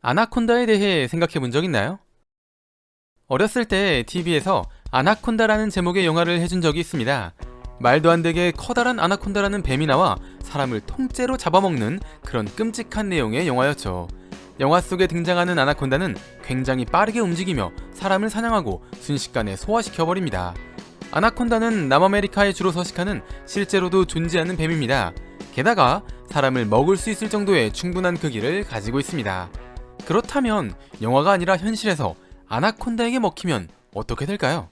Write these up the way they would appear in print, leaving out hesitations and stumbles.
아나콘다에 대해 생각해 본 적 있나요? 어렸을 때 TV에서 아나콘다라는 제목의 영화를 해준 적이 있습니다. 말도 안 되게 커다란 아나콘다라는 뱀이 나와 사람을 통째로 잡아먹는 그런 끔찍한 내용의 영화였죠. 영화 속에 등장하는 아나콘다는 굉장히 빠르게 움직이며 사람을 사냥하고 순식간에 소화시켜버립니다. 아나콘다는 남아메리카에 주로 서식하는 실제로도 존재하는 뱀입니다. 게다가 사람을 먹을 수 있을 정도의 충분한 크기를 가지고 있습니다. 그렇다면 영화가 아니라 현실에서 아나콘다에게 먹히면 어떻게 될까요?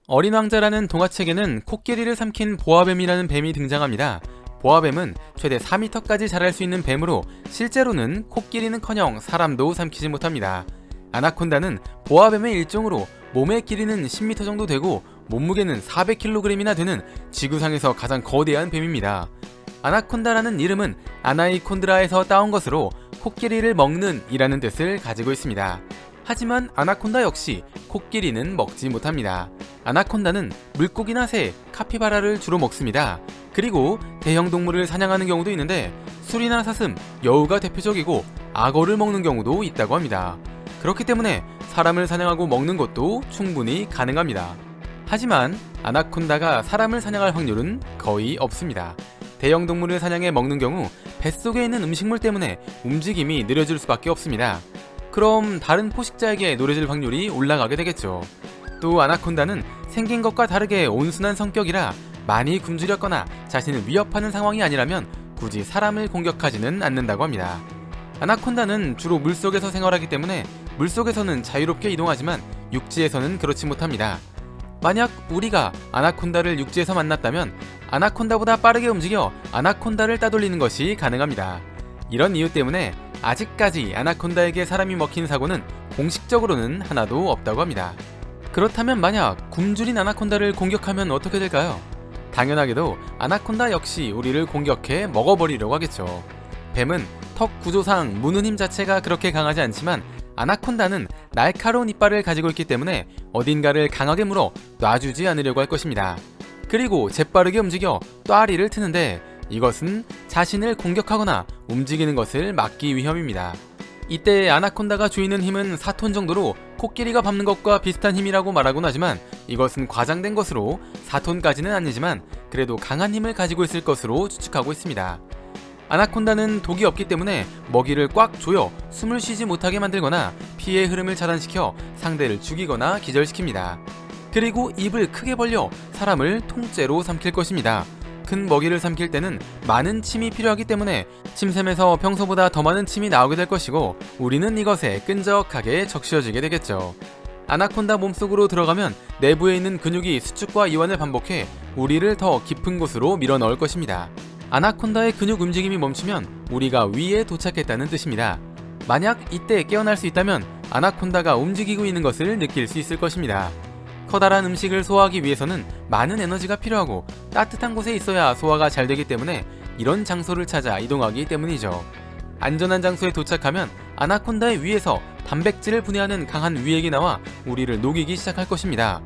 어린 왕자라는 동화책에는 코끼리를 삼킨 보아뱀이라는 뱀이 등장합니다. 보아뱀은 최대 4m까지 자랄 수 있는 뱀으로 실제로는 코끼리는커녕 사람도 삼키지 못합니다. 아나콘다는 보아뱀의 일종으로 몸의 길이는 10m 정도 되고 몸무게는 400kg이나 되는 지구상에서 가장 거대한 뱀입니다. 아나콘다라는 이름은 아나이콘드라에서 따온 것으로 코끼리를 먹는 이라는 뜻을 가지고 있습니다. 하지만 아나콘다 역시 코끼리는 먹지 못합니다. 아나콘다는 물고기나 새, 카피바라를 주로 먹습니다. 그리고 대형 동물을 사냥하는 경우도 있는데 술이나 사슴, 여우가 대표적이고 악어를 먹는 경우도 있다고 합니다. 그렇기 때문에 사람을 사냥하고 먹는 것도 충분히 가능합니다. 하지만 아나콘다가 사람을 사냥할 확률은 거의 없습니다. 대형 동물을 사냥해 먹는 경우 뱃속에 있는 음식물 때문에 움직임이 느려질 수밖에 없습니다. 그럼 다른 포식자에게 노려질 확률이 올라가게 되겠죠. 또 아나콘다는 생긴 것과 다르게 온순한 성격이라 많이 굶주렸거나 자신을 위협하는 상황이 아니라면 굳이 사람을 공격하지는 않는다고 합니다. 아나콘다는 주로 물속에서 생활하기 때문에 물속에서는 자유롭게 이동하지만 육지에서는 그렇지 못합니다. 만약 우리가 아나콘다를 육지에서 만났다면 아나콘다보다 빠르게 움직여 아나콘다를 따돌리는 것이 가능합니다. 이런 이유 때문에 아직까지 아나콘다에게 사람이 먹힌 사고는 공식적으로는 하나도 없다고 합니다. 그렇다면 만약 굶주린 아나콘다를 공격하면 어떻게 될까요? 당연하게도 아나콘다 역시 우리를 공격해 먹어버리려고 하겠죠. 뱀은 턱 구조상 무는 힘 자체가 그렇게 강하지 않지만 아나콘다는 날카로운 이빨을 가지고 있기 때문에 어딘가를 강하게 물어 놔주지 않으려고 할 것입니다. 그리고 재빠르게 움직여 뙬리를 트는데 이것은 자신을 공격하거나 움직이는 것을 막기 위함입니다. 이때 아나콘다가 쥐는 힘은 4톤 정도로 코끼리가 밟는 것과 비슷한 힘이라고 말하곤 하지만 이것은 과장된 것으로 4톤까지는 아니지만 그래도 강한 힘을 가지고 있을 것으로 추측하고 있습니다. 아나콘다는 독이 없기 때문에 먹이를 꽉 조여 숨을 쉬지 못하게 만들거나 피의 흐름을 차단시켜 상대를 죽이거나 기절시킵니다. 그리고 입을 크게 벌려 사람을 통째로 삼킬 것입니다. 큰 먹이를 삼킬 때는 많은 침이 필요하기 때문에 침샘에서 평소보다 더 많은 침이 나오게 될 것이고 우리는 이것에 끈적하게 적셔지게 되겠죠. 아나콘다 몸속으로 들어가면 내부에 있는 근육이 수축과 이완을 반복해 우리를 더 깊은 곳으로 밀어 넣을 것입니다. 아나콘다의 근육 움직임이 멈추면 우리가 위에 도착했다는 뜻입니다. 만약 이때 깨어날 수 있다면 아나콘다가 움직이고 있는 것을 느낄 수 있을 것입니다. 커다란 음식을 소화하기 위해서는 많은 에너지가 필요하고 따뜻한 곳에 있어야 소화가 잘 되기 때문에 이런 장소를 찾아 이동하기 때문이죠. 안전한 장소에 도착하면 아나콘다의 위에서 단백질을 분해하는 강한 위액이 나와 우리를 녹이기 시작할 것입니다.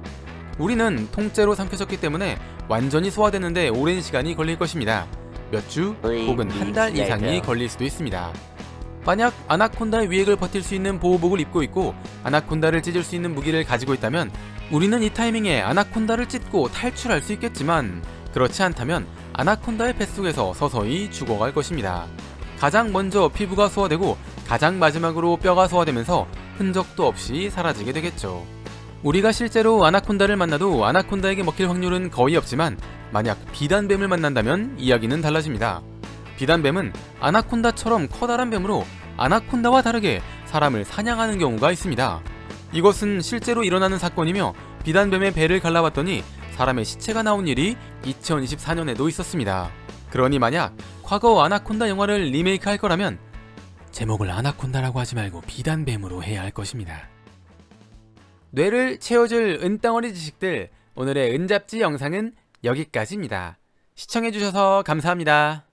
우리는 통째로 삼켜졌기 때문에 완전히 소화되는데 오랜 시간이 걸릴 것입니다. 몇 주 혹은 한 달 이상이 걸릴 수도 있습니다. 만약 아나콘다의 위액을 버틸 수 있는 보호복을 입고 있고 아나콘다를 찢을 수 있는 무기를 가지고 있다면 우리는 이 타이밍에 아나콘다를 찢고 탈출할 수 있겠지만 그렇지 않다면 아나콘다의 뱃속에서 서서히 죽어갈 것입니다. 가장 먼저 피부가 소화되고 가장 마지막으로 뼈가 소화되면서 흔적도 없이 사라지게 되겠죠. 우리가 실제로 아나콘다를 만나도 아나콘다에게 먹힐 확률은 거의 없지만 만약 비단뱀을 만난다면 이야기는 달라집니다. 비단뱀은 아나콘다처럼 커다란 뱀으로 아나콘다와 다르게 사람을 사냥하는 경우가 있습니다. 이것은 실제로 일어나는 사건이며 비단뱀의 배를 갈라봤더니 사람의 시체가 나온 일이 2024년에도 있었습니다. 그러니 만약 과거 아나콘다 영화를 리메이크 할 거라면 제목을 아나콘다라고 하지 말고 비단뱀으로 해야 할 것입니다. 뇌를 채워줄 은덩어리 지식들, 오늘의 은잡지 영상은 여기까지입니다. 시청해주셔서 감사합니다.